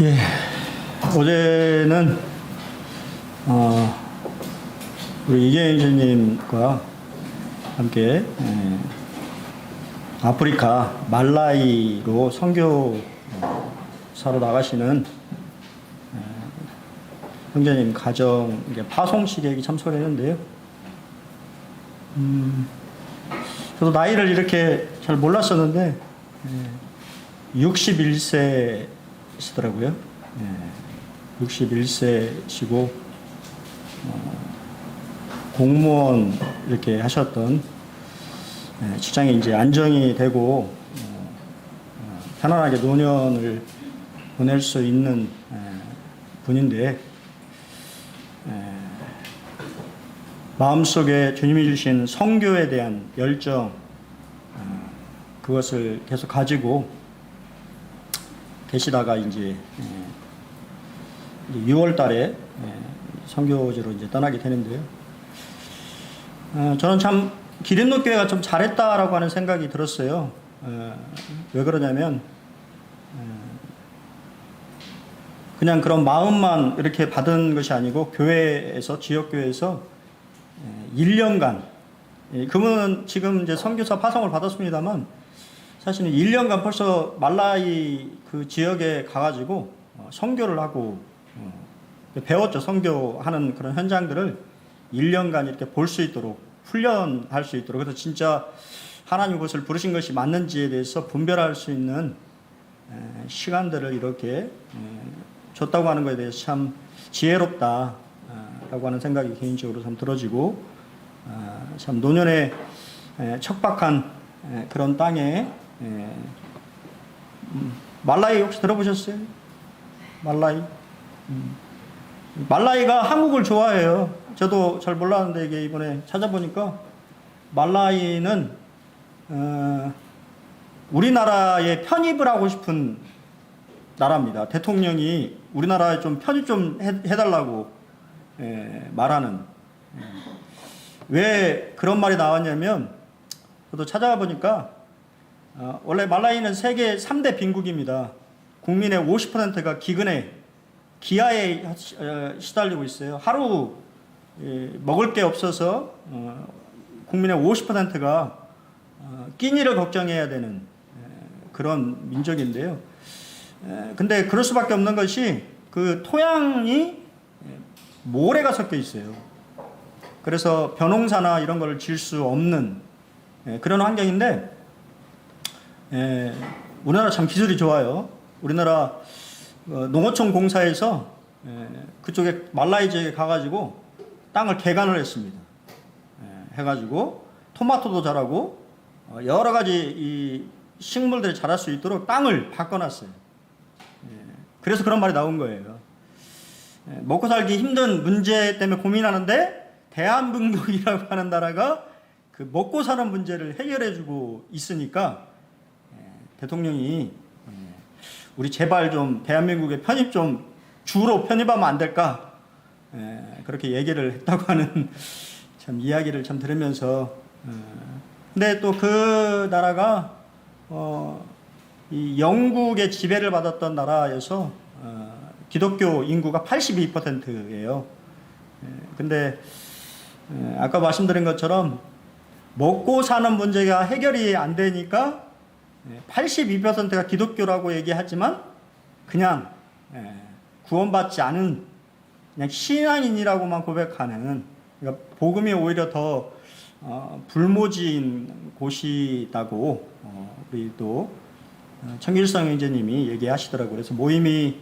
예, 어제는 우리 이계영 선생님과 함께 아프리카 말라이로 선교사로 나가시는 형제님 가정 파송식에 참석을 했는데요. 저도 나이를 이렇게 잘 몰랐었는데 61세시더라고요. 61세시고 공무원 이렇게 하셨던 직장이 이제 안정이 되고 편안하게 노년을 보낼 수 있는 분인데 마음속에 주님이 주신 선교에 대한 열정 그것을 계속 가지고 계시다가 이제 6월 달에 선교지로 이제 떠나게 되는데요. 저는 참 기린노교회가 좀 잘했다라고 하는 생각이 들었어요. 왜 그러냐면 그냥 그런 마음만 이렇게 받은 것이 아니고 교회에서 지역교회에서 1년간 그분은 지금 이제 선교사 파송을 받았습니다만 사실은 1년간 벌써 말라이 그 지역에 가가지고 선교를 하고 배웠죠. 선교하는 그런 현장들을 1년간 이렇게 볼 수 있도록 훈련할 수 있도록 그래서 진짜 하나님 그것을 부르신 것이 맞는지에 대해서 분별할 수 있는 시간들을 이렇게 줬다고 하는 것에 대해서 참 지혜롭다라고 하는 생각이 개인적으로 참 들어지고 참 노년에 척박한 그런 땅에 말라이 혹시 들어보셨어요? 말라이? 말라이가 한국을 좋아해요. 저도 잘 몰랐는데 이게 이번에 찾아보니까 말라이는 우리나라에 편입을 하고 싶은 나라입니다. 대통령이 우리나라에 좀 편입 좀 해달라고 말하는. 왜 그런 말이 나왔냐면 저도 찾아가 보니까 원래 말라이는 세계 3대 빈국입니다. 국민의 50%가 기아에 시달리고 있어요. 하루 먹을 게 없어서 국민의 50%가 끼니를 걱정해야 되는 그런 민족인데요. 근데 그럴 수밖에 없는 것이 그 토양이 모래가 섞여 있어요. 그래서 벼농사나 이런 걸 지을 수 없는 그런 환경인데 우리나라 참 기술이 좋아요. 우리나라 농어촌 공사에서 그쪽에 말라이 지역에 가가지고 땅을 개간을 했습니다. 해가지고 토마토도 자라고 여러 가지 이 식물들이 자랄 수 있도록 땅을 바꿔놨어요. 그래서 그런 말이 나온 거예요. 먹고 살기 힘든 문제 때문에 고민하는데 대한민국이라고 하는 나라가 그 먹고 사는 문제를 해결해주고 있으니까 대통령이 우리 제발 좀 대한민국에 편입 좀 주로 편입하면 안 될까 그렇게 얘기를 했다고 하는 참 이야기를 참 들으면서 근데 또 그 나라가 이 영국의 지배를 받았던 나라여서 기독교 인구가 82%예요. 근데 아까 말씀드린 것처럼 먹고 사는 문제가 해결이 안 되니까 82%가 기독교라고 얘기하지만 그냥 구원받지 않은 그냥 신앙인이라고만 고백하는 그러니까 복음이 오히려 더 불모지인 곳이라고 우리 또 청길성 형제님이 얘기하시더라고요. 그래서 모임이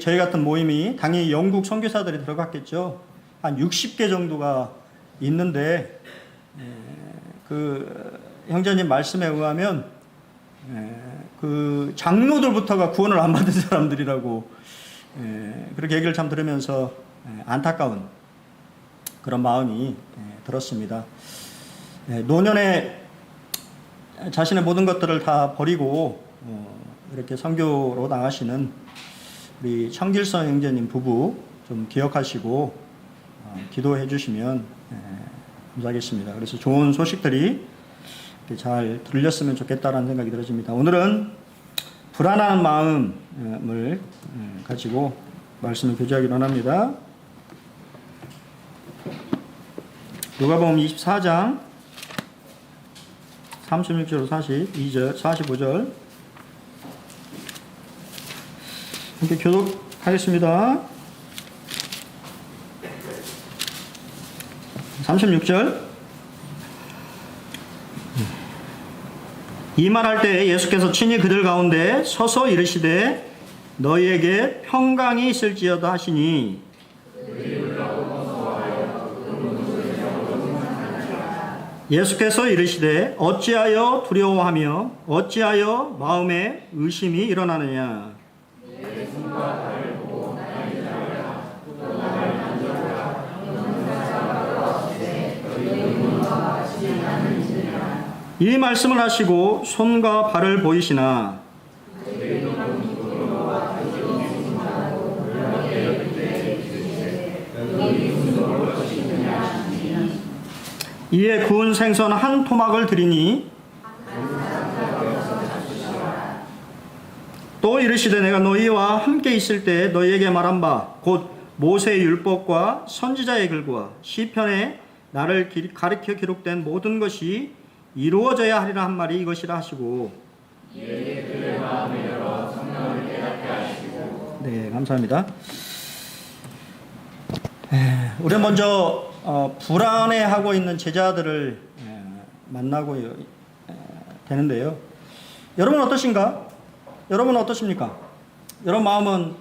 저희 같은 모임이 당연히 영국 선교사들이 들어갔겠죠. 한 60개 정도가 있는데 그 형제님 말씀에 의하면 그 장로들부터가 구원을 안 받은 사람들이라고 그렇게 얘기를 참 들으면서 안타까운 그런 마음이 들었습니다. 노년에 자신의 모든 것들을 다 버리고 이렇게 선교로 나가시는 우리 청길성 형제님 부부 좀 기억하시고 기도해 주시면 감사하겠습니다. 그래서 좋은 소식들이 잘 들렸으면 좋겠다라는 생각이 들어집니다. 오늘은 불안한 마음을 가지고 말씀을 교제하기로 합니다. 누가복음 24장 36절 42절 45절 함께 교독하겠습니다. 36절 이 말할 때 예수께서 친히 그들 가운데 서서 이르시되 너희에게 평강이 있을지어다 하시니 예수께서 이르시되 어찌하여 두려워하며 어찌하여 마음에 의심이 일어나느냐 이 말씀을 하시고 손과 발을 보이시나 이에 구운 생선 한 토막을 드리니 또 이르시되 내가 너희와 함께 있을 때 너희에게 말한 바 곧 모세의 율법과 선지자의 글과 시편에 나를 가리켜 기록된 모든 것이 이루어져야 하리라 한 말이 이것이라 하시고 네, 감사합니다. 우리 먼저 불안해하고 있는 제자들을 만나고 되는데요. 여러분 어떠신가? 여러분 어떠십니까? 여러분 마음은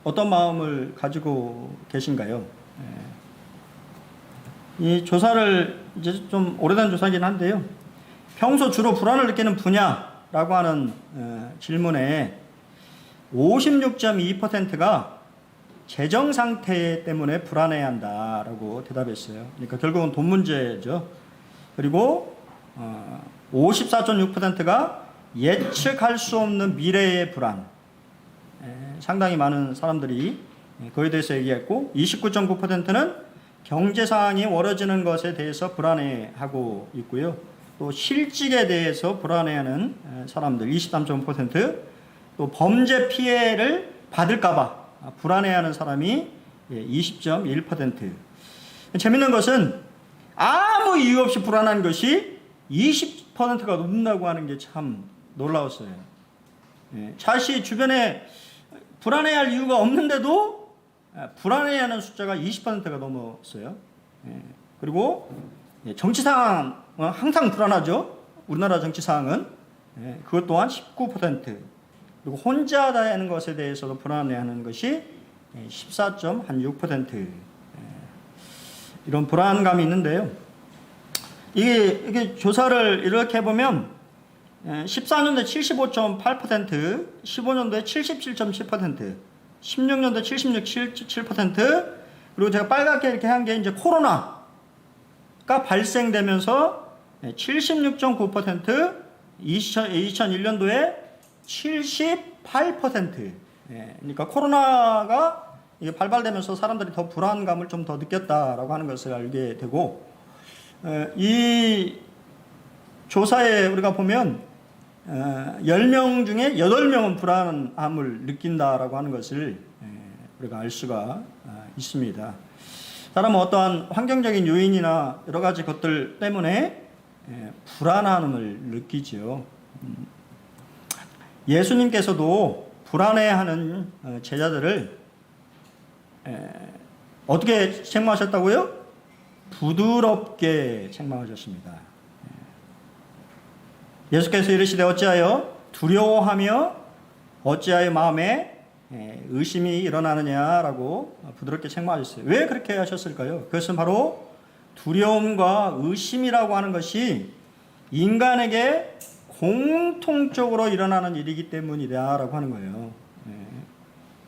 어떤 마음을 가지고 계신가요? 이 조사를 이제 좀 오래된 조사이긴 한데요. 평소 주로 불안을 느끼는 분야라고 하는 질문에 56.2%가 재정 상태 때문에 불안해한다라고 대답했어요. 그러니까 결국은 돈 문제죠. 그리고 54.6%가 예측할 수 없는 미래의 불안. 상당히 많은 사람들이 그에 대해서 얘기했고 29.9%는 경제 상황이 멀어지는 것에 대해서 불안해하고 있고요. 또 실직에 대해서 불안해하는 사람들 23.5%, 또 범죄 피해를 받을까봐 불안해하는 사람이 20.1%. 재밌는 것은 아무 이유 없이 불안한 것이 20%가 넘는다고 하는 게 참 놀라웠어요. 자신이 주변에 불안해할 이유가 없는데도 불안해하는 숫자가 20%가 넘었어요. 그리고 정치 상황 항상 불안하죠. 우리나라 정치 상황은 그것 또한 19%. 그리고 혼자 다니는 것에 대해서도 불안해하는 것이 14.6%. 이런 불안감이 있는데요. 이게 조사를 이렇게 해보면 14년도에 75.8%, 15년도에 77.7%, 16년도에 76.7%, 그리고 제가 빨갛게 이렇게 한 게 이제 코로나가 발생되면서 76.9%, 2001년도에 78%. 그러니까 코로나가 발발되면서 사람들이 더 불안감을 좀 더 느꼈다라고 하는 것을 알게 되고, 이 조사에 우리가 보면 10명 중에 8명은 불안함을 느낀다라고 하는 것을 우리가 알 수가 있습니다. 사람은 어떠한 환경적인 요인이나 여러 가지 것들 때문에 불안함을 느끼죠. 예수님께서도 불안해하는 제자들을 어떻게 책망하셨다고요? 부드럽게 책망하셨습니다. 예수께서 이르시되 어찌하여 두려워하며 어찌하여 마음에 의심이 일어나느냐라고 부드럽게 책망하셨어요. 왜 그렇게 하셨을까요? 그것은 바로 두려움과 의심이라고 하는 것이 인간에게 공통적으로 일어나는 일이기 때문이다라고 하는 거예요.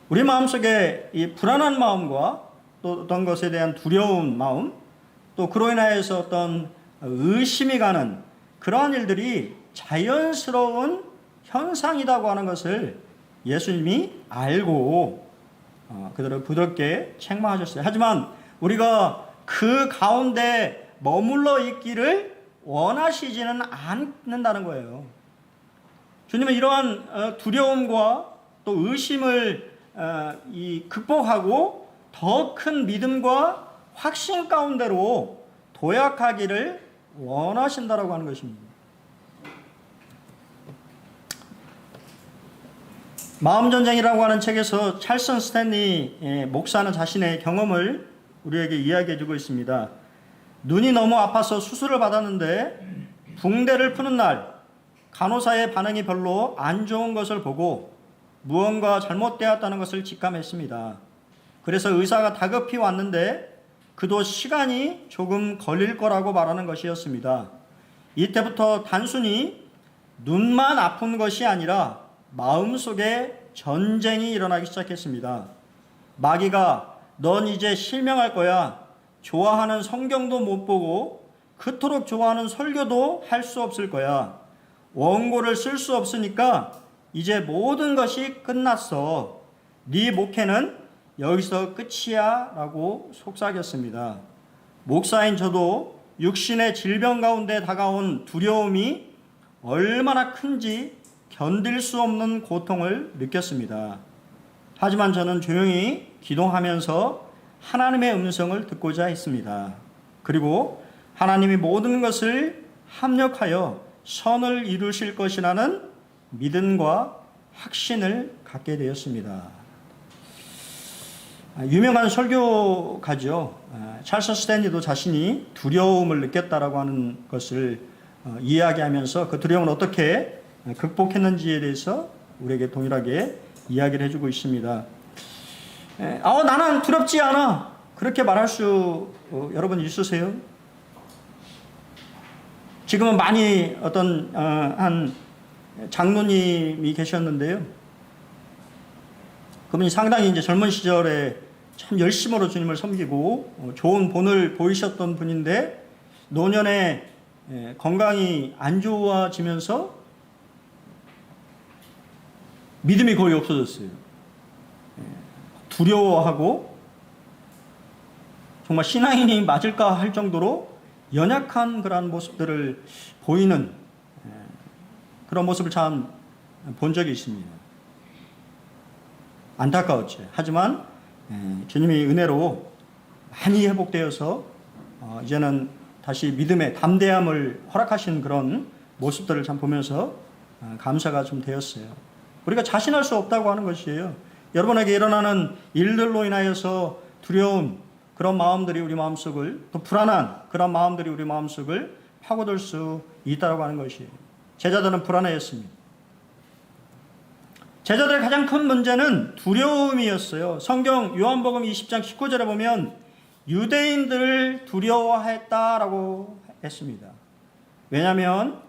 우리 마음속에 이 불안한 마음과 또 어떤 것에 대한 두려운 마음, 또 그로 인하여서 어떤 의심이 가는 그러한 일들이 자연스러운 현상이라고 하는 것을 예수님이 알고 그들을 부드럽게 책망하셨어요. 하지만 우리가 그 가운데 머물러 있기를 원하시지는 않는다는 거예요. 주님은 이러한 두려움과 또 의심을 극복하고 더 큰 믿음과 확신 가운데로 도약하기를 원하신다라고 하는 것입니다. 마음전쟁이라고 하는 책에서 찰슨 스탠리 목사는 자신의 경험을 우리에게 이야기해 주고 있습니다. 눈이 너무 아파서 수술을 받았는데 붕대를 푸는 날 간호사의 반응이 별로 안 좋은 것을 보고 무언가 잘못되었다는 것을 직감했습니다. 그래서 의사가 다급히 왔는데 그도 시간이 조금 걸릴 거라고 말하는 것이었습니다. 이때부터 단순히 눈만 아픈 것이 아니라 마음속에 전쟁이 일어나기 시작했습니다. 마귀가 넌 이제 실명할 거야. 좋아하는 성경도 못 보고 그토록 좋아하는 설교도 할 수 없을 거야. 원고를 쓸 수 없으니까 이제 모든 것이 끝났어. 네 목회는 여기서 끝이야 라고 속삭였습니다. 목사인 저도 육신의 질병 가운데 다가온 두려움이 얼마나 큰지 견딜 수 없는 고통을 느꼈습니다. 하지만 저는 조용히 기도하면서 하나님의 음성을 듣고자 했습니다. 그리고 하나님이 모든 것을 합력하여 선을 이루실 것이라는 믿음과 확신을 갖게 되었습니다. 유명한 설교가죠. 찰스 스탠리도 자신이 두려움을 느꼈다라고 하는 것을 이야기하면서 그 두려움을 어떻게 극복했는지에 대해서 우리에게 동일하게 이야기를 해주고 있습니다. 나는 두렵지 않아. 그렇게 말할 수 여러분 있으세요? 지금은 많이 한 장로님이 계셨는데요. 그분이 상당히 이제 젊은 시절에 참 열심으로 주님을 섬기고 좋은 본을 보이셨던 분인데 노년에 건강이 안 좋아지면서 믿음이 거의 없어졌어요. 두려워하고 정말 신앙인이 맞을까 할 정도로 연약한 그러한 모습들을 보이는 그런 모습을 참 본 적이 있습니다. 안타까웠죠. 하지만 주님의 은혜로 많이 회복되어서 이제는 다시 믿음의 담대함을 허락하신 그런 모습들을 참 보면서 감사가 좀 되었어요. 우리가 자신할 수 없다고 하는 것이에요. 여러분에게 일어나는 일들로 인하여서 두려움, 그런 마음들이 우리 마음속을, 또 불안한 그런 마음들이 우리 마음속을 파고들 수 있다고 하는 것이에요. 제자들은 불안해했습니다. 제자들의 가장 큰 문제는 두려움이었어요. 성경 요한복음 20장 19절에 보면 유대인들을 두려워했다라고 했습니다. 왜냐하면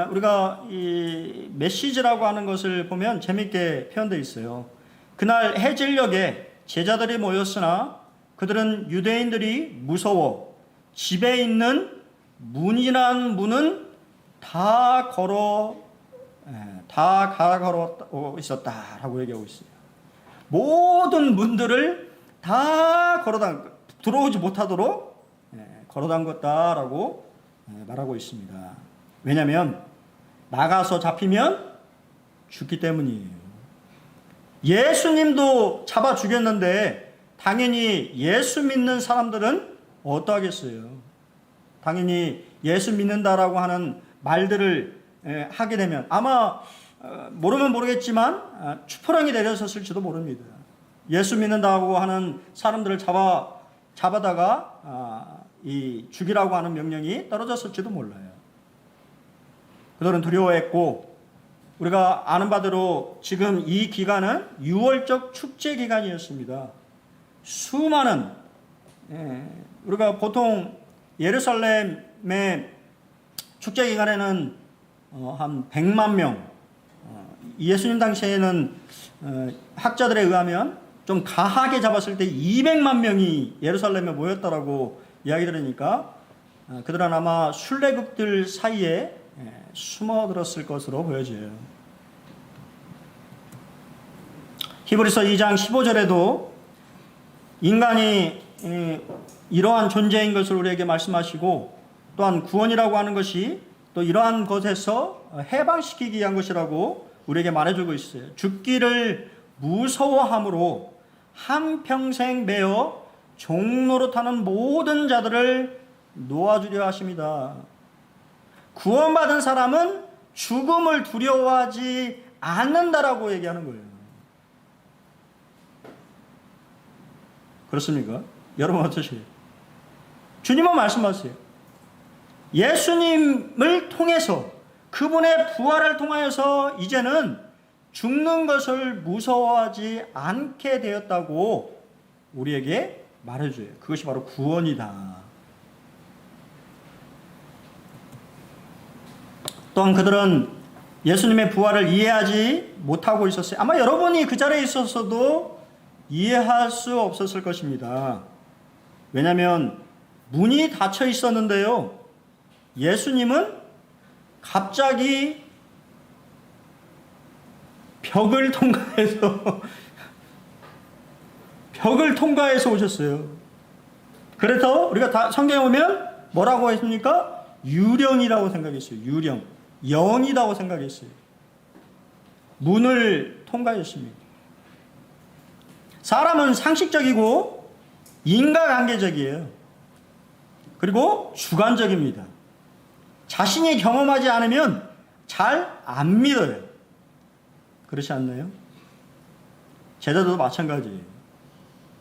우리가 이 메시지라고 하는 것을 보면 재미있게 표현되어 있어요. 그날 해질녘에 제자들이 모였으나 그들은 유대인들이 무서워 집에 있는 문이란 문은 다 걸어 있었다라고 얘기하고 있어요. 모든 문들을 다 들어오지 못하도록 걸어 담궜다라고 말하고 있습니다. 왜냐하면 나가서 잡히면 죽기 때문이에요. 예수님도 잡아 죽였는데 당연히 예수 믿는 사람들은 어떠하겠어요? 당연히 예수 믿는다라고 하는 말들을 하게 되면 아마 모르면 모르겠지만 추포랑이 내려섰을지도 모릅니다. 예수 믿는다고 하는 사람들을 잡아다가 이 죽이라고 하는 명령이 떨어졌을지도 몰라요. 그들은 두려워했고 우리가 아는 바대로 지금 이 기간은 6월적 축제 기간이었습니다. 수많은 우리가 보통 예루살렘의 축제 기간에는 한 100만 명, 예수님 당시에는 학자들에 의하면 좀 가하게 잡았을 때 200만 명이 예루살렘에 모였다라고 이야기 들으니까 그들은 아마 순례극들 사이에 숨어들었을 것으로 보여져요. 히브리서 2장 15절에도 인간이 이러한 존재인 것을 우리에게 말씀하시고 또한 구원이라고 하는 것이 또 이러한 것에서 해방시키기 위한 것이라고 우리에게 말해주고 있어요. 죽기를 무서워함으로 한평생 매어 종노릇하는 모든 자들을 놓아주려 하십니다. 구원받은 사람은 죽음을 두려워하지 않는다라고 얘기하는 거예요. 그렇습니까? 여러분 어떠세요? 주님은 말씀하세요. 예수님을 통해서, 그분의 부활을 통하여서 이제는 죽는 것을 무서워하지 않게 되었다고 우리에게 말해줘요. 그것이 바로 구원이다. 또한 그들은 예수님의 부활을 이해하지 못하고 있었어요. 아마 여러분이 그 자리에 있었어도 이해할 수 없었을 것입니다. 왜냐하면 문이 닫혀 있었는데요, 예수님은 갑자기 벽을 통과해서 오셨어요. 그래서 우리가 성경에 보면 뭐라고 했습니까? 유령이라고 생각했어요. 유령. 영이라고 생각했어요. 문을 통과했습니다. 사람은 상식적이고 인과관계적이에요. 그리고 주관적입니다. 자신이 경험하지 않으면 잘 안 믿어요. 그렇지 않나요? 제자들도 마찬가지예요.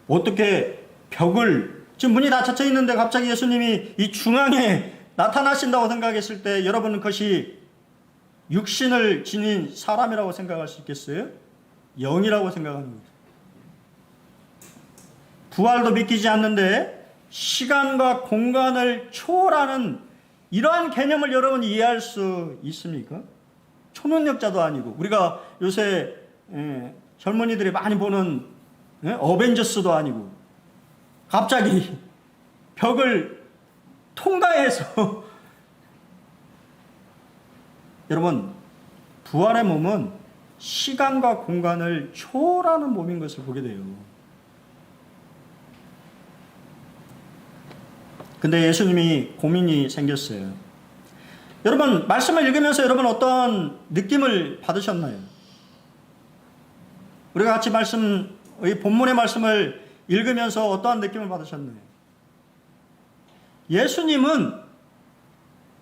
어떻게 벽을, 지금 문이 다 닫혀 있는데 갑자기 예수님이 이 중앙에 나타나신다고 생각했을 때 여러분은 그것이 육신을 지닌 사람이라고 생각할 수 있겠어요? 영이라고 생각합니다. 부활도 믿기지 않는데 시간과 공간을 초월하는 이러한 개념을 여러분이 이해할 수 있습니까? 초능력자도 아니고, 우리가 요새 젊은이들이 많이 보는 어벤져스도 아니고 갑자기 벽을 통과해서 여러분, 부활의 몸은 시간과 공간을 초월하는 몸인 것을 보게 돼요. 근데 예수님이 고민이 생겼어요. 여러분, 말씀을 읽으면서 여러분 어떤 느낌을 받으셨나요? 우리가 같이 이 본문의 말씀을 읽으면서 어떠한 느낌을 받으셨나요? 예수님은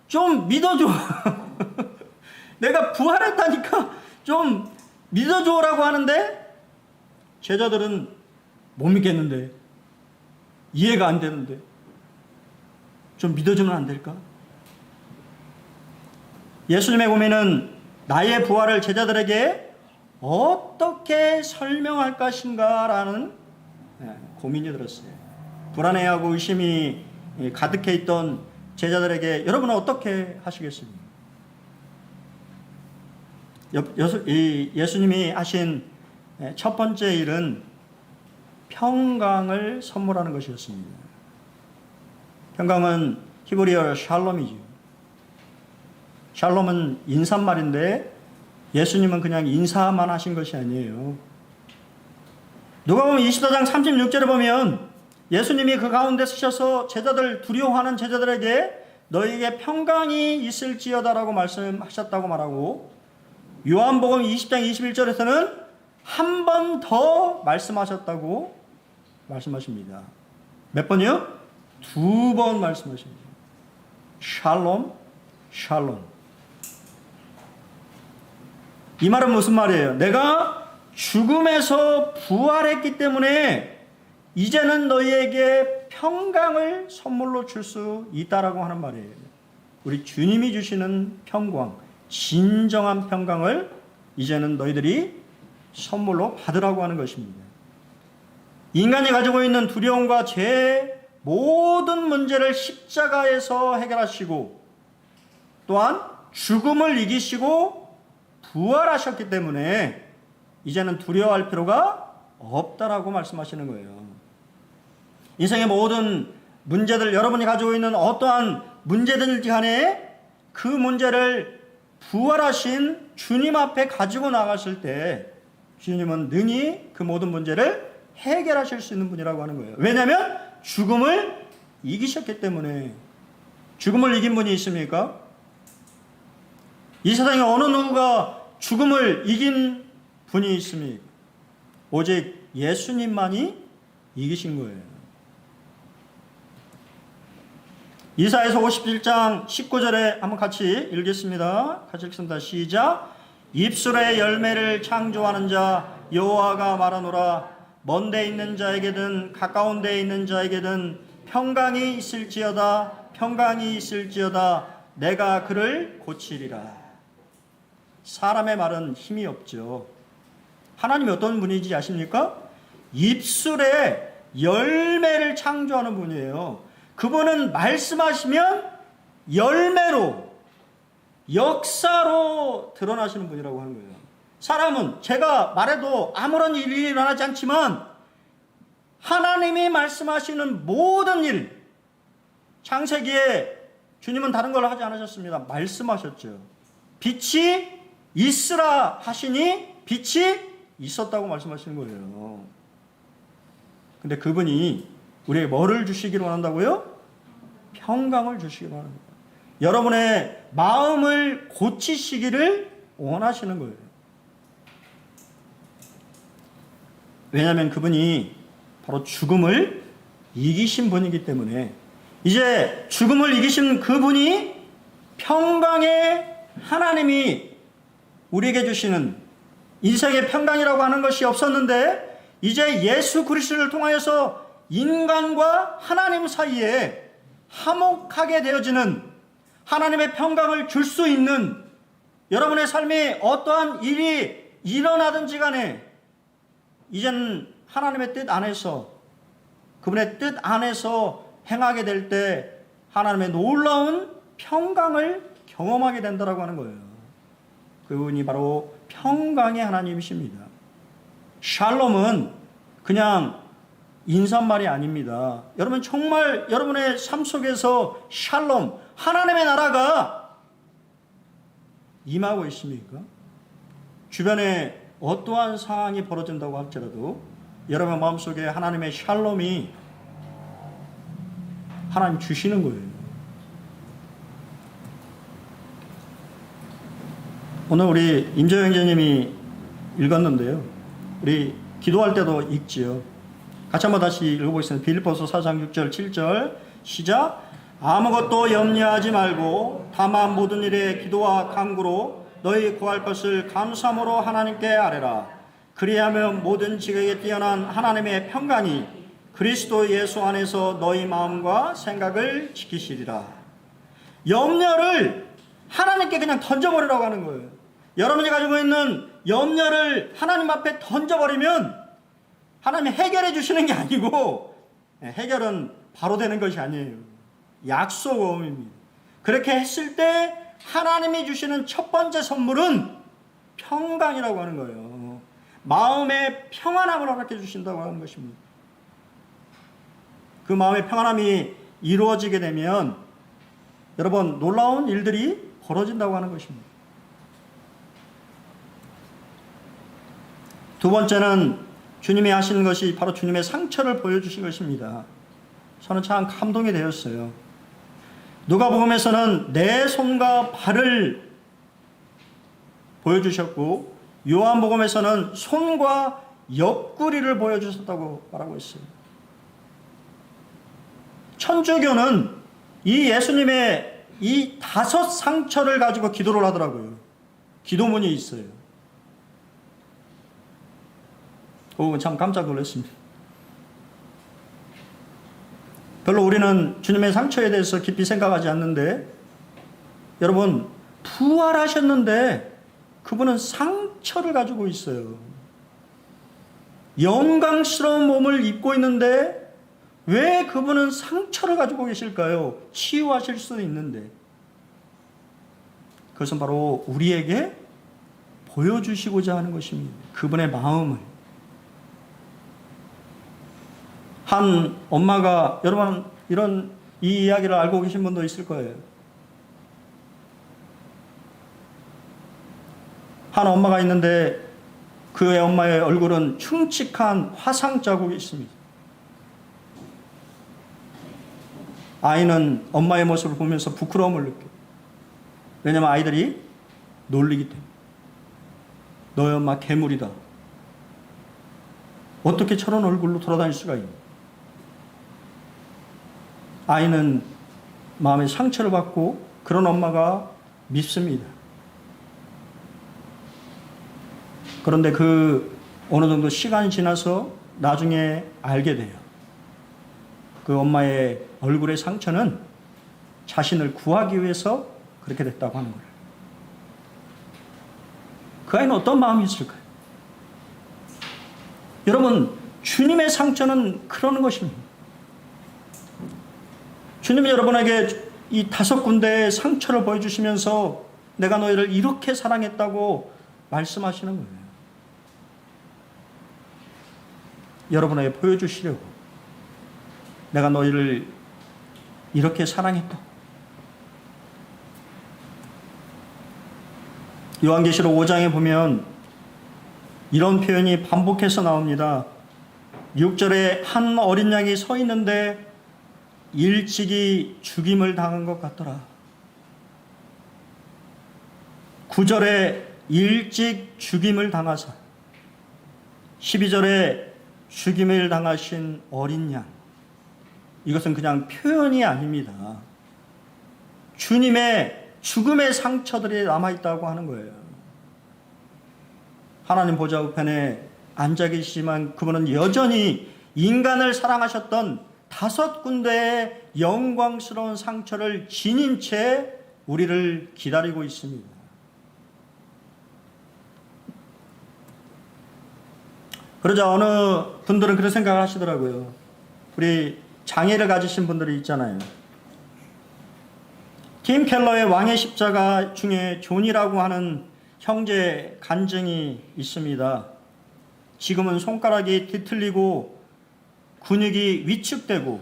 좀 믿어줘. 내가 부활했다니까 좀 믿어줘라고 하는데 제자들은 못 믿겠는데, 이해가 안 되는데 좀 믿어주면 안 될까? 예수님의 고민은 나의 부활을 제자들에게 어떻게 설명할 것인가라는 고민이 들었어요. 불안해하고 의심이 가득해 있던 제자들에게 여러분은 어떻게 하시겠습니까? 예수님이 하신 첫 번째 일은 평강을 선물하는 것이었습니다. 평강은 히브리어 샬롬이죠. 샬롬은 인사말인데 예수님은 그냥 인사만 하신 것이 아니에요. 누가복음 24장 36절에 보면 예수님이 그 가운데 서셔서 두려워하는 제자들에게 너희에게 평강이 있을지어다라고 말씀하셨다고 말하고, 요한복음 20장 21절에서는 한 번 더 말씀하셨다고 말씀하십니다. 몇 번이요? 2번 말씀하십니다. 샬롬, 샬롬. 이 말은 무슨 말이에요? 내가 죽음에서 부활했기 때문에 이제는 너희에게 평강을 선물로 줄 수 있다라고 하는 말이에요. 우리 주님이 주시는 평강, 진정한 평강을 이제는 너희들이 선물로 받으라고 하는 것입니다. 인간이 가지고 있는 두려움과 죄의 모든 문제를 십자가에서 해결하시고, 또한 죽음을 이기시고 부활하셨기 때문에 이제는 두려워할 필요가 없다라고 말씀하시는 거예요. 인생의 모든 문제들, 여러분이 가지고 있는 어떠한 문제들 간에 그 문제를 부활하신 주님 앞에 가지고 나가실 때 주님은 능히 그 모든 문제를 해결하실 수 있는 분이라고 하는 거예요. 왜냐하면 죽음을 이기셨기 때문에. 죽음을 이긴 분이 있습니까? 이 세상에 어느 누구가 죽음을 이긴 분이 있습니까? 오직 예수님만이 이기신 거예요. 이사야서 57장 19절에 한번 같이 읽겠습니다. 같이 읽습니다. 시작. 입술의 열매를 창조하는 자 여호와가 말하노라. 먼 데 있는 자에게든 가까운 데 있는 자에게든 평강이 있을지어다. 평강이 있을지어다. 내가 그를 고치리라. 사람의 말은 힘이 없죠. 하나님이 어떤 분인지 아십니까? 입술에 열매를 창조하는 분이에요. 그분은 말씀하시면 열매로, 역사로 드러나시는 분이라고 하는 거예요. 사람은 제가 말해도 아무런 일이 일어나지 않지만 하나님이 말씀하시는 모든 일, 창세기에 주님은 다른 걸 하지 않으셨습니다. 말씀하셨죠. 빛이 있으라 하시니 빛이 있었다고 말씀하시는 거예요. 근데 그분이 우리에게 뭐를 주시기를 원한다고요? 평강을 주시기를 원합니다. 여러분의 마음을 고치시기를 원하시는 거예요. 왜냐하면 그분이 바로 죽음을 이기신 분이기 때문에 이제 죽음을 이기신 그분이 평강의 하나님이 우리에게 주시는 인생의 평강이라고 하는 것이 없었는데 이제 예수 그리스도를 통하여서 인간과 하나님 사이에 화목하게 되어지는 하나님의 평강을 줄 수 있는 여러분의 삶에 어떠한 일이 일어나든지 간에 이제는 하나님의 뜻 안에서 그분의 뜻 안에서 행하게 될 때 하나님의 놀라운 평강을 경험하게 된다라고 하는 거예요. 그분이 바로 평강의 하나님이십니다. 샬롬은 그냥 인사말이 아닙니다. 여러분 정말 여러분의 삶 속에서 샬롬, 하나님의 나라가 임하고 있습니까? 주변에 어떠한 상황이 벌어진다고 할지라도 여러분 마음속에 하나님의 샬롬이 하나님 주시는 거예요. 오늘 우리 임재영 형제님이 읽었는데요. 우리 기도할 때도 읽지요. 같이 한번 다시 읽어보겠습니다. 빌립보서 4장 6절 7절 시작. 아무것도 염려하지 말고 다만 모든 일에 기도와 간구로 너희 구할 것을 감사함으로 하나님께 아뢰라. 그리하면 모든 지각에 뛰어난 하나님의 평강이 그리스도 예수 안에서 너희 마음과 생각을 지키시리라. 염려를 하나님께 그냥 던져버리라고 하는 거예요. 여러분이 가지고 있는 염려를 하나님 앞에 던져버리면 하나님이 해결해 주시는 게 아니고 해결은 바로 되는 것이 아니에요. 약속입니다. 그렇게 했을 때 하나님이 주시는 첫 번째 선물은 평강이라고 하는 거예요. 마음의 평안함을 허락해 주신다고 하는 것입니다. 그 마음의 평안함이 이루어지게 되면 여러분 놀라운 일들이 벌어진다고 하는 것입니다. 두 번째는 주님이 하신 것이 바로 주님의 상처를 보여주신 것입니다. 저는 참 감동이 되었어요. 누가복음에서는 내 손과 발을 보여주셨고 요한복음에서는 손과 옆구리를 보여주셨다고 말하고 있어요. 천주교는 이 예수님의 이 5 상처를 가지고 기도를 하더라고요. 기도문이 있어요. 참 깜짝 놀랐습니다. 별로 우리는 주님의 상처에 대해서 깊이 생각하지 않는데 여러분 부활하셨는데 그분은 상처를 가지고 있어요. 영광스러운 몸을 입고 있는데 왜 그분은 상처를 가지고 계실까요? 치유하실 수도 있는데 그것은 바로 우리에게 보여주시고자 하는 것입니다. 그분의 마음을. 한 엄마가 여러분 이런 이 이야기를 알고 계신 분도 있을 거예요. 한 엄마가 있는데 그의 엄마의 얼굴은 흉측한 화상 자국이 있습니다. 아이는 엄마의 모습을 보면서 부끄러움을 느껴요. 왜냐하면 아이들이 놀리기 때문에. 너희 엄마 괴물이다. 어떻게 저런 얼굴로 돌아다닐 수가 있니? 아이는 마음의 상처를 받고 그런 엄마가 밉습니다. 그런데 어느 정도 시간이 지나서 나중에 알게 돼요. 그 엄마의 얼굴의 상처는 자신을 구하기 위해서 그렇게 됐다고 하는 거예요. 그 아이는 어떤 마음이 있을까요? 여러분, 주님의 상처는 그러는 것입니다. 주님이 여러분에게 이 5군데의 상처를 보여주시면서 내가 너희를 이렇게 사랑했다고 말씀하시는 거예요. 여러분에게 보여주시려고 내가 너희를 이렇게 사랑했다. 요한계시록 5장에 보면 이런 표현이 반복해서 나옵니다. 6절에 한 어린 양이 서 있는데 일찍이 죽임을 당한 것 같더라. 9절에 일찍 죽임을 당하사, 12절에 죽임을 당하신 어린 양. 이것은 그냥 표현이 아닙니다. 주님의 죽음의 상처들이 남아있다고 하는 거예요. 하나님 보좌 우편에 앉아 계시지만 그분은 여전히 인간을 사랑하셨던 5군데의 영광스러운 상처를 지닌 채 우리를 기다리고 있습니다. 그러자 어느 분들은 그런 생각을 하시더라고요. 우리 장애를 가지신 분들이 있잖아요. 팀 켈러의 왕의 십자가 중에 존이라고 하는 형제 간증이 있습니다. 지금은 손가락이 뒤틀리고 근육이 위축되고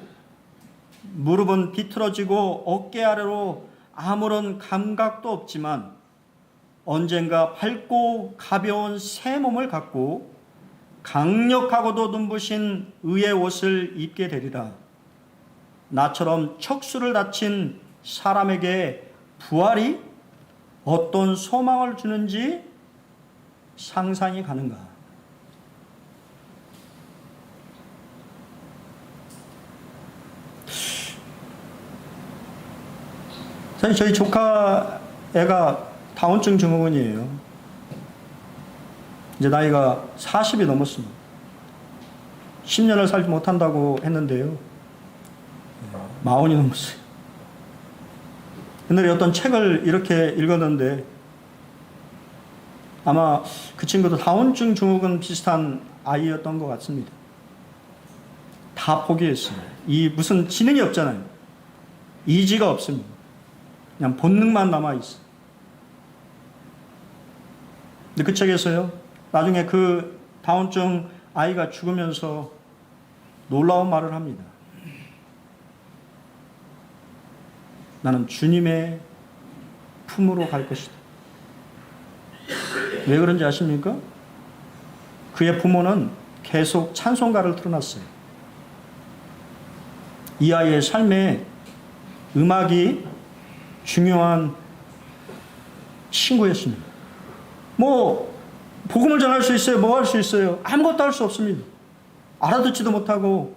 무릎은 비틀어지고 어깨 아래로 아무런 감각도 없지만 언젠가 밝고 가벼운 새 몸을 갖고 강력하고도 눈부신 의의 옷을 입게 되리라. 나처럼 척수를 다친 사람에게 부활이 어떤 소망을 주는지 상상이 가는가? 사실 저희 조카 애가 다운증 증후군이에요. 이제 나이가 40이 넘었습니다. 10년을 살지 못한다고 했는데요. 40이 넘었어요. 옛날에 어떤 책을 이렇게 읽었는데 아마 그 친구도 다운증 증후군 비슷한 아이였던 것 같습니다. 다 포기했어요. 이 무슨 지능이 없잖아요. 이지가 없습니다. 그냥 본능만 남아있어요. 근데 그 책에서요, 나중에 그 다운증 아이가 죽으면서 놀라운 말을 합니다. 나는 주님의 품으로 갈 것이다. 왜 그런지 아십니까? 그의 부모는 계속 찬송가를 틀어놨어요. 이 아이의 삶에 음악이 중요한 친구였습니다. 복음을 전할 수 있어요? 뭐 할 수 있어요? 아무것도 할 수 없습니다. 알아듣지도 못하고.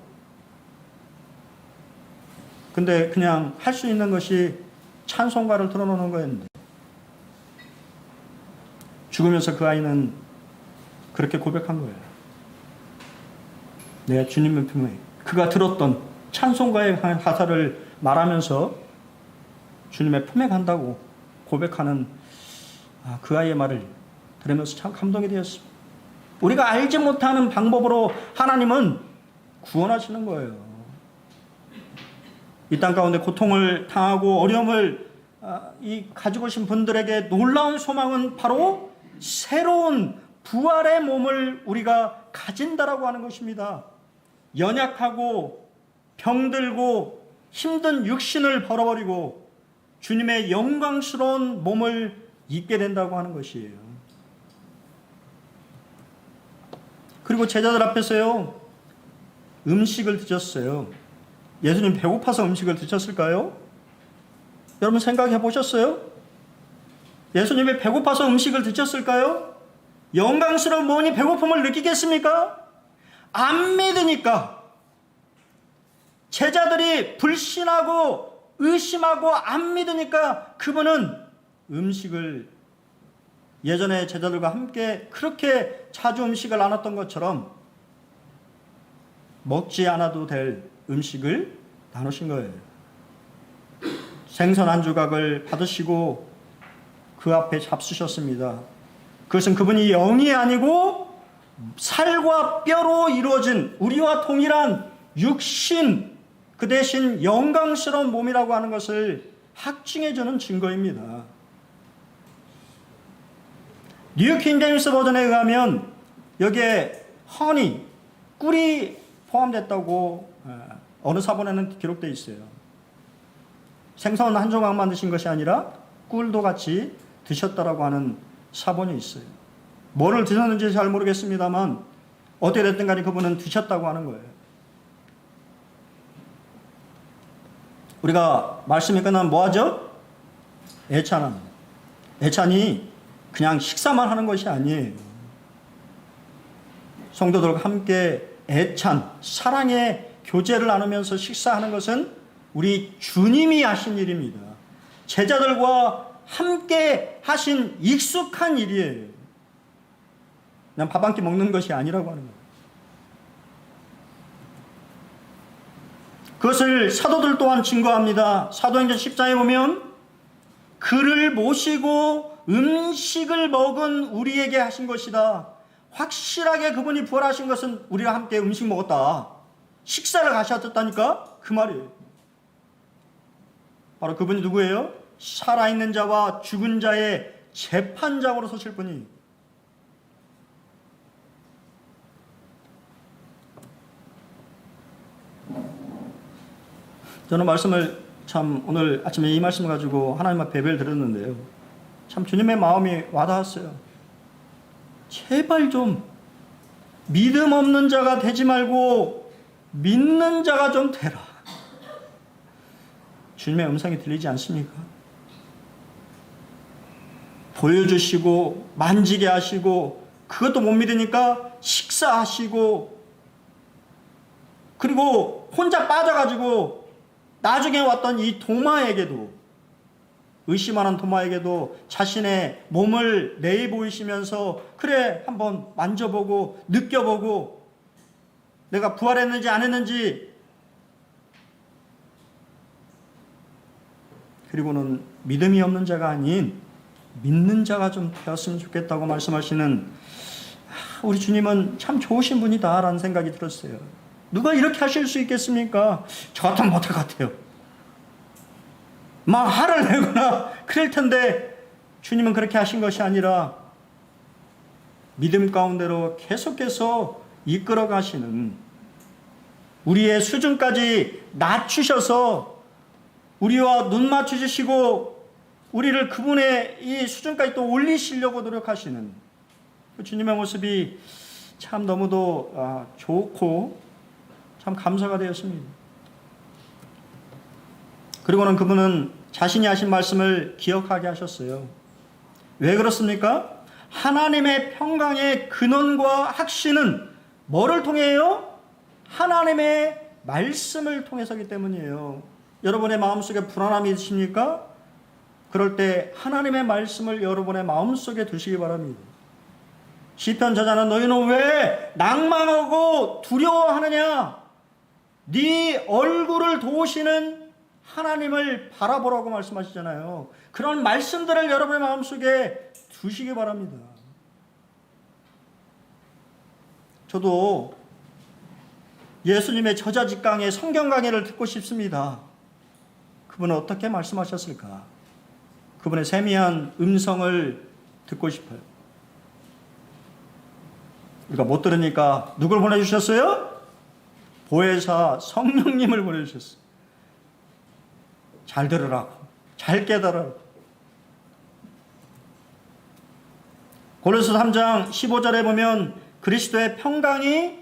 근데 그냥 할 수 있는 것이 찬송가를 틀어놓는 거였는데 죽으면서 그 아이는 그렇게 고백한 거예요. 내가 주님의 품에, 그가 들었던 찬송가의 가사를 말하면서 주님의 품에 간다고 고백하는 그 아이의 말을 들으면서 참 감동이 되었습니다. 우리가 알지 못하는 방법으로 하나님은 구원하시는 거예요. 이 땅 가운데 고통을 당하고 어려움을 가지고 계신 분들에게 놀라운 소망은 바로 새로운 부활의 몸을 우리가 가진다라고 하는 것입니다. 연약하고 병들고 힘든 육신을 벌어버리고 주님의 영광스러운 몸을 입게 된다고 하는 것이에요. 그리고 제자들 앞에서요, 음식을 드셨어요. 예수님 배고파서 음식을 드셨을까요? 여러분 생각해 보셨어요? 예수님이 배고파서 음식을 드셨을까요? 영광스러운 무언이 배고픔을 느끼겠습니까? 안 믿으니까. 제자들이 불신하고 의심하고 안 믿으니까 그분은 음식을, 예전에 제자들과 함께 그렇게 자주 음식을 나눴던 것처럼 먹지 않아도 될 음식을 나누신 거예요. 생선 한 조각을 받으시고 그 앞에 잡수셨습니다. 그것은 그분이 영이 아니고 살과 뼈로 이루어진 우리와 동일한 육신, 그 대신 영광스러운 몸이라고 하는 것을 확증해주는 증거입니다. 뉴 킹제임스 버전에 의하면 여기에 허니, 꿀이 포함됐다고 어느 사본에는 기록되어 있어요. 생선 한 조각만 드신 것이 아니라 꿀도 같이 드셨다라고 하는 사본이 있어요. 뭐를 드셨는지 잘 모르겠습니다만 어떻게 됐든 간에 그분은 드셨다고 하는 거예요. 우리가 말씀이 끝나면 뭐 하죠? 애찬합니다. 애찬이 그냥 식사만 하는 것이 아니에요. 성도들과 함께 애찬, 사랑의 교제를 나누면서 식사하는 것은 우리 주님이 하신 일입니다. 제자들과 함께 하신 익숙한 일이에요. 그냥 밥 한 끼 먹는 것이 아니라고 하는 거예요. 그것을 사도들 또한 증거합니다. 사도행전 10장에 보면 그를 모시고 음식을 먹은 우리에게 하신 것이다. 확실하게 그분이 부활하신 것은 우리와 함께 음식 먹었다. 식사를 하셨다니까 그 말이에요. 바로 그분이 누구예요? 살아있는 자와 죽은 자의 재판장으로 서실 분이. 저는 말씀을 참 오늘 아침에 이 말씀을 가지고 하나님 앞에 예배를 드렸는데요. 참 주님의 마음이 와닿았어요. 제발 좀 믿음 없는 자가 되지 말고 믿는 자가 좀 되라. 주님의 음성이 들리지 않습니까? 보여주시고 만지게 하시고 그것도 못 믿으니까 식사하시고 그리고 혼자 빠져가지고 나중에 왔던 이 도마에게도, 의심하는 도마에게도 자신의 몸을 내보이시면서 그래 한번 만져보고 느껴보고 내가 부활했는지 안 했는지, 그리고는 믿음이 없는 자가 아닌 믿는 자가 좀 되었으면 좋겠다고 말씀하시는 우리 주님은 참 좋으신 분이다라는 생각이 들었어요. 누가 이렇게 하실 수 있겠습니까? 저 같으면 못할 것 같아요. 막 화를 내거나 그럴 텐데 주님은 그렇게 하신 것이 아니라 믿음 가운데로 계속해서 이끌어 가시는, 우리의 수준까지 낮추셔서 우리와 눈 맞추시고 우리를 그분의 이 수준까지 또 올리시려고 노력하시는 그 주님의 모습이 참 너무도 좋고 참 감사가 되었습니다. 그리고는 그분은 자신이 하신 말씀을 기억하게 하셨어요. 왜 그렇습니까? 하나님의 평강의 근원과 확신은 뭐를 통해요? 하나님의 말씀을 통해서기 때문이에요. 여러분의 마음속에 불안함이 있으십니까? 그럴 때 하나님의 말씀을 여러분의 마음속에 두시기 바랍니다. 시편 저자는 너희는 왜 낭망하고 두려워하느냐? 네 얼굴을 도우시는 하나님을 바라보라고 말씀하시잖아요. 그런 말씀들을 여러분의 마음속에 두시기 바랍니다. 저도 예수님의 저자직강의 성경 강의를 듣고 싶습니다. 그분은 어떻게 말씀하셨을까? 그분의 세미한 음성을 듣고 싶어요. 우리가 못 들으니까 누굴 보내주셨어요? 보혜사 성령님을 보내주셨어요. 잘 들으라고, 잘 깨달으라고. 고린도서 3장 15절에 보면 그리스도의 평강이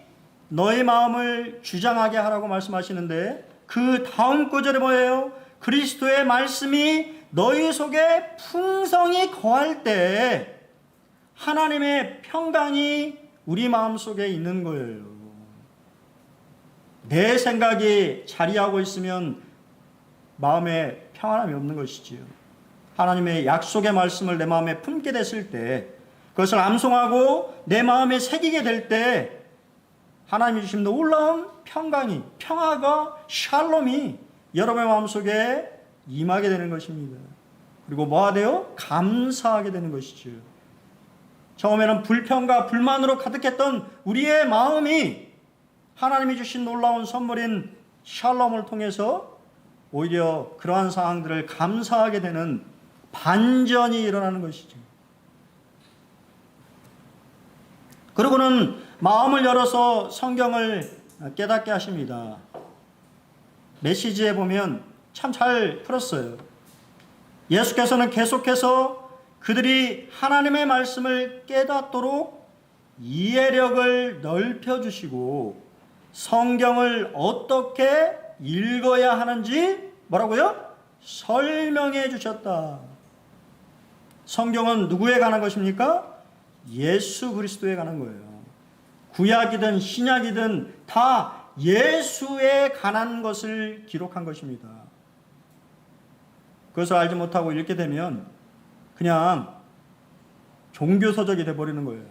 너의 마음을 주장하게 하라고 말씀하시는데 그 다음 구절에 뭐예요? 그리스도의 말씀이 너희 속에 풍성이 거할 때 하나님의 평강이 우리 마음속에 있는 거예요. 내 생각이 자리하고 있으면 마음에 평안함이 없는 것이지요. 하나님의 약속의 말씀을 내 마음에 품게 됐을 때, 그것을 암송하고 내 마음에 새기게 될 때 하나님이 주신 놀라운 평강이, 평화가, 샬롬이 여러분의 마음속에 임하게 되는 것입니다. 그리고 뭐가 돼요? 감사하게 되는 것이죠. 처음에는 불평과 불만으로 가득했던 우리의 마음이 하나님이 주신 놀라운 선물인 샬롬을 통해서 오히려 그러한 상황들을 감사하게 되는 반전이 일어나는 것이죠. 그리고는 마음을 열어서 성경을 깨닫게 하십니다. 메시지에 보면 참 잘 풀었어요. 예수께서는 계속해서 그들이 하나님의 말씀을 깨닫도록 이해력을 넓혀주시고 성경을 어떻게 읽어야 하는지 뭐라고요? 설명해 주셨다. 성경은 누구에 관한 것입니까? 예수 그리스도에 관한 거예요. 구약이든 신약이든 다 예수에 관한 것을 기록한 것입니다. 그것을 알지 못하고 읽게 되면 그냥 종교서적이 되어버리는 거예요.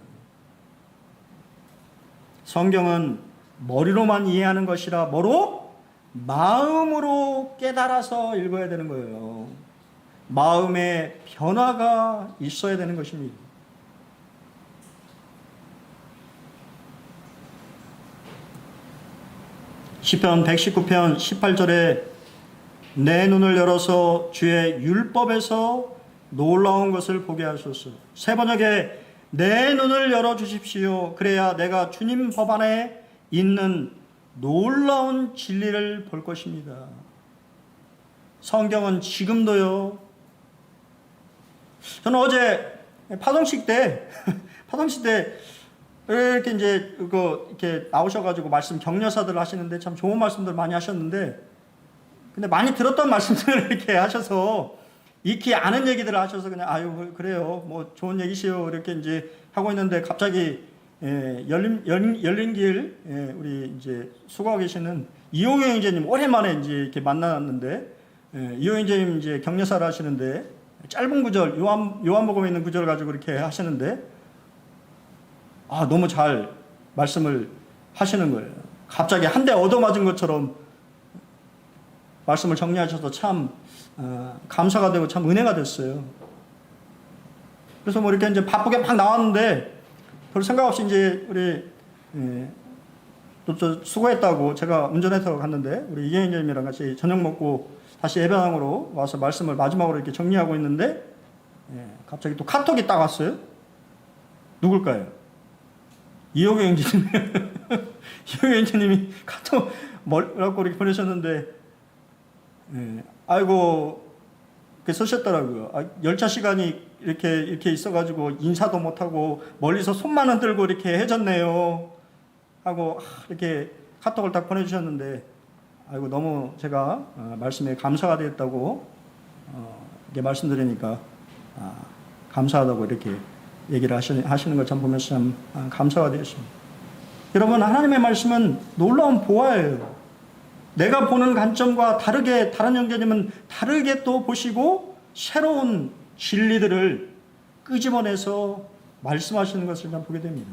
성경은 머리로만 이해하는 것이라 뭐로? 마음으로 깨달아서 읽어야 되는 거예요. 마음의 변화가 있어야 되는 것입니다. 시편 119편 18절에 내 눈을 열어서 주의 율법에서 놀라운 것을 보게 하소서. 세 번역에 내 눈을 열어주십시오. 그래야 내가 주님 법 안에 있는 놀라운 진리를 볼 것입니다. 성경은 지금도요. 저는 어제 파동식 때 이렇게 이제 이렇게 나오셔가지고 말씀 격려사들 하시는데 참 좋은 말씀들 많이 하셨는데, 근데 많이 들었던 말씀들을 이렇게 하셔서 익히 아는 얘기들을 하셔서 그냥 아유 그래요 뭐 좋은 얘기시요 이렇게 이제 하고 있는데 갑자기 열린 길 우리 이제 수고하고 계시는 이용영 형제님 오랜만에 이제 이렇게 만났는데 이용영 형제님 이제 격려사를 하시는데 짧은 구절 요한복음에 있는 구절 가지고 이렇게 하시는데 너무 잘 말씀을 하시는 거예요. 갑자기 한 대 얻어맞은 것처럼 말씀을 정리하셔서 참 감사가 되고 참 은혜가 됐어요. 그래서 뭐 이렇게 이제 바쁘게 막 나왔는데 별 생각 없이 이제 우리 또 수고했다고 제가 운전해서 갔는데 우리 이혜인님이랑 같이 저녁 먹고 다시 예배당으로 와서 말씀을 마지막으로 이렇게 정리하고 있는데 갑자기 또 카톡이 딱 왔어요. 누굴까요? 이호경 형제님. 이호경 형제님이 카톡 뭐라고 이렇게 보내셨는데 아이고 그렇게 쓰셨더라고요. 열차 시간이 이렇게 있어가지고 인사도 못하고 멀리서 손만은 들고 이렇게 해줬네요 하고 이렇게 카톡을 딱 보내주셨는데 아이고 너무 제가 말씀에 감사가 되었다고 이렇게 말씀드리니까 감사하다고 이렇게 얘기를 하시는 걸 참 보면서 참 감사가 되었습니다. 여러분, 하나님의 말씀은 놀라운 보화예요. 내가 보는 관점과 다르게 다른 형제님은 다르게 또 보시고 새로운 진리들을 끄집어내서 말씀하시는 것을 참 보게 됩니다.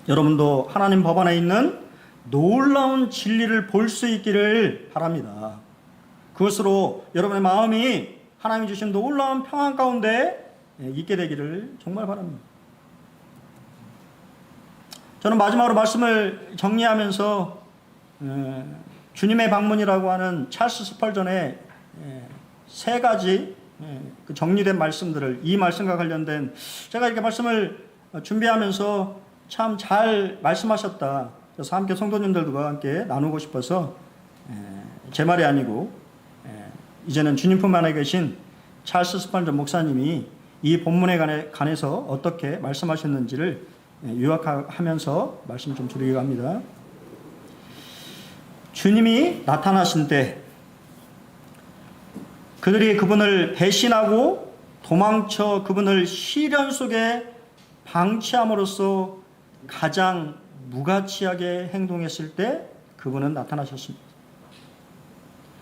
여러분도 하나님 법 안에 있는 놀라운 진리를 볼 수 있기를 바랍니다. 그것으로 여러분의 마음이 하나님이 주신 놀라운 평안 가운데 있게 되기를 정말 바랍니다. 저는 마지막으로 말씀을 정리하면서 주님의 방문이라고 하는 찰스 스펄전의 세 가지 그 정리된 말씀들을 이 말씀과 관련된 제가 이렇게 말씀을 준비하면서 참 잘 말씀하셨다. 그래서 함께 성도님들과 함께 나누고 싶어서 제 말이 아니고 이제는 주님 품 안에 계신 찰스 스펄전 목사님이 이 본문에 관해서 어떻게 말씀하셨는지를 요약하면서 말씀 좀 드리려고 합니다. 주님이 나타나신 때 그들이 그분을 배신하고 도망쳐 그분을 시련 속에 방치함으로써 가장 무가치하게 행동했을 때 그분은 나타나셨습니다.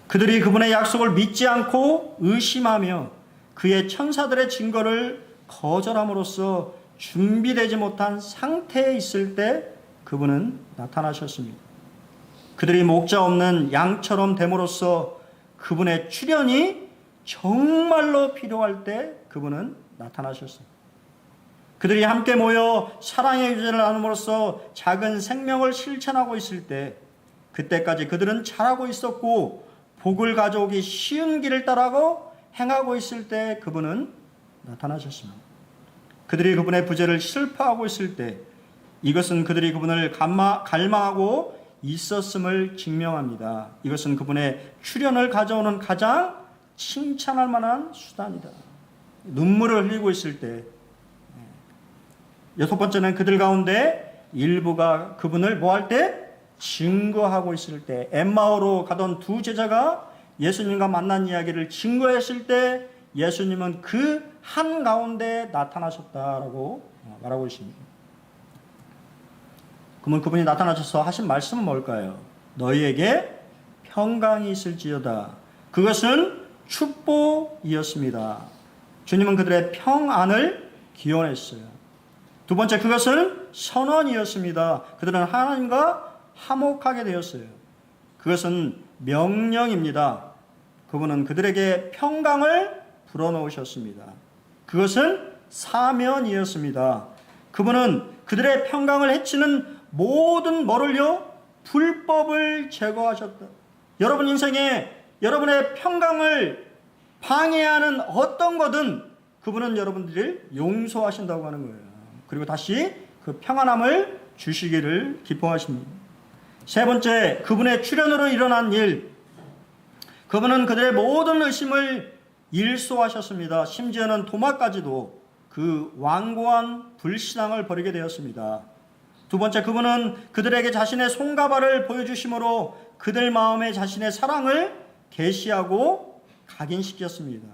그들이 그분의 약속을 믿지 않고 의심하며 그의 천사들의 증거를 거절함으로써 준비되지 못한 상태에 있을 때 그분은 나타나셨습니다. 그들이 목자 없는 양처럼 됨으로써 그분의 출현이 정말로 필요할 때 그분은 나타나셨습니다. 그들이 함께 모여 사랑의 유전을 나눔으로써 작은 생명을 실천하고 있을 때 그때까지 그들은 잘하고 있었고 복을 가져오기 쉬운 길을 따라고 행하고 있을 때 그분은 나타나셨습니다. 그들이 그분의 부재를 슬퍼하고 있을 때 이것은 그들이 그분을 갈망하고 있었음을 증명합니다. 이것은 그분의 출현을 가져오는 가장 칭찬할 만한 수단이다. 눈물을 흘리고 있을 때, 여섯 번째는 그들 가운데 일부가 그분을 뭐 할 때? 증거하고 있을 때, 엠마오로 가던 두 제자가 예수님과 만난 이야기를 증거했을 때 예수님은 그 한가운데 나타나셨다라고 말하고 있습니다. 그러면 그분이 나타나셔서 하신 말씀은 뭘까요? 너희에게 평강이 있을지어다. 그것은 축복이었습니다. 주님은 그들의 평안을 기원했어요. 두 번째, 그것은 선언이었습니다. 그들은 하나님과 화목하게 되었어요. 그것은 명령입니다. 그분은 그들에게 평강을 불어넣으셨습니다. 그것은 사면이었습니다. 그분은 그들의 평강을 해치는 모든 뭐를요? 불법을 제거하셨다. 여러분 인생에 여러분의 평강을 방해하는 어떤 거든 그분은 여러분들을 용서하신다고 하는 거예요. 그리고 다시 그 평안함을 주시기를 기뻐하십니다. 세 번째, 그분의 출현으로 일어난 일. 그분은 그들의 모든 의심을 일소하셨습니다. 심지어는 도마까지도 그 완고한 불신앙을 버리게 되었습니다. 두 번째, 그분은 그들에게 자신의 손과 발을 보여주심으로 그들 마음에 자신의 사랑을 계시하고 각인시켰습니다.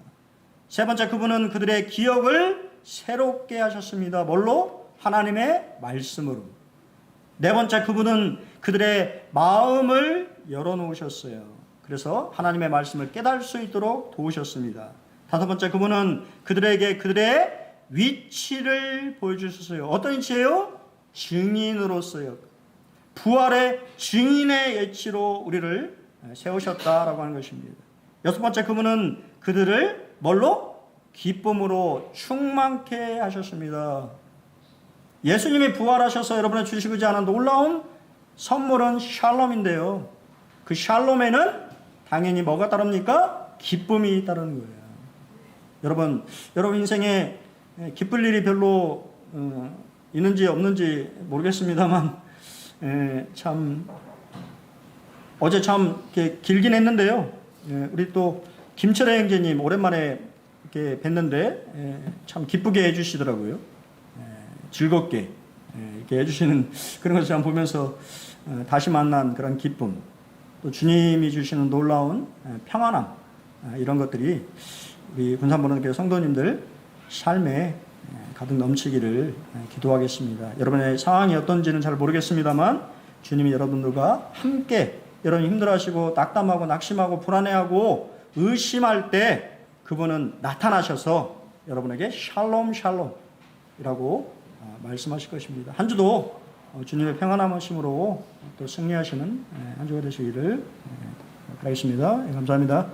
세 번째, 그분은 그들의 기억을 새롭게 하셨습니다. 뭘로? 하나님의 말씀으로. 네 번째, 그분은 그들의 마음을 열어놓으셨어요. 그래서 하나님의 말씀을 깨달을 수 있도록 도우셨습니다. 다섯 번째, 그분은 그들에게 그들의 위치를 보여주셨어요. 어떤 위치예요? 증인으로서요. 부활의 증인의 위치로 우리를 세우셨다라고 하는 것입니다. 여섯 번째, 그분은 그들을 뭘로? 기쁨으로 충만케 하셨습니다. 예수님이 부활하셔서 여러분의 주시고자 하는 놀라운 선물은 샬롬인데요. 그 샬롬에는 당연히 뭐가 따릅니까? 기쁨이 따르는 거예요. 여러분 인생에 기쁠 일이 별로 있는지 없는지 모르겠습니다만 어제 참 이렇게 길긴 했는데요. 우리 또 김철애 형제님 오랜만에 이렇게 뵀는데 참 기쁘게 해주시더라고요. 즐겁게 이렇게 해주시는 그런 것을 보면서 다시 만난 그런 기쁨, 또 주님이 주시는 놀라운 평안함, 이런 것들이 우리 군산보론교회 성도님들 삶에 가득 넘치기를 기도하겠습니다. 여러분의 상황이 어떤지는 잘 모르겠습니다만 주님이 여러분들과 함께, 여러분이 힘들어하시고 낙담하고 낙심하고 불안해하고 의심할 때 그분은 나타나셔서 여러분에게 샬롬 샬롬이라고 말씀하실 것입니다. 한 주도 주님의 평안하심으로 또 승리하시는 한 주가 되시기를 바라겠습니다. 감사합니다.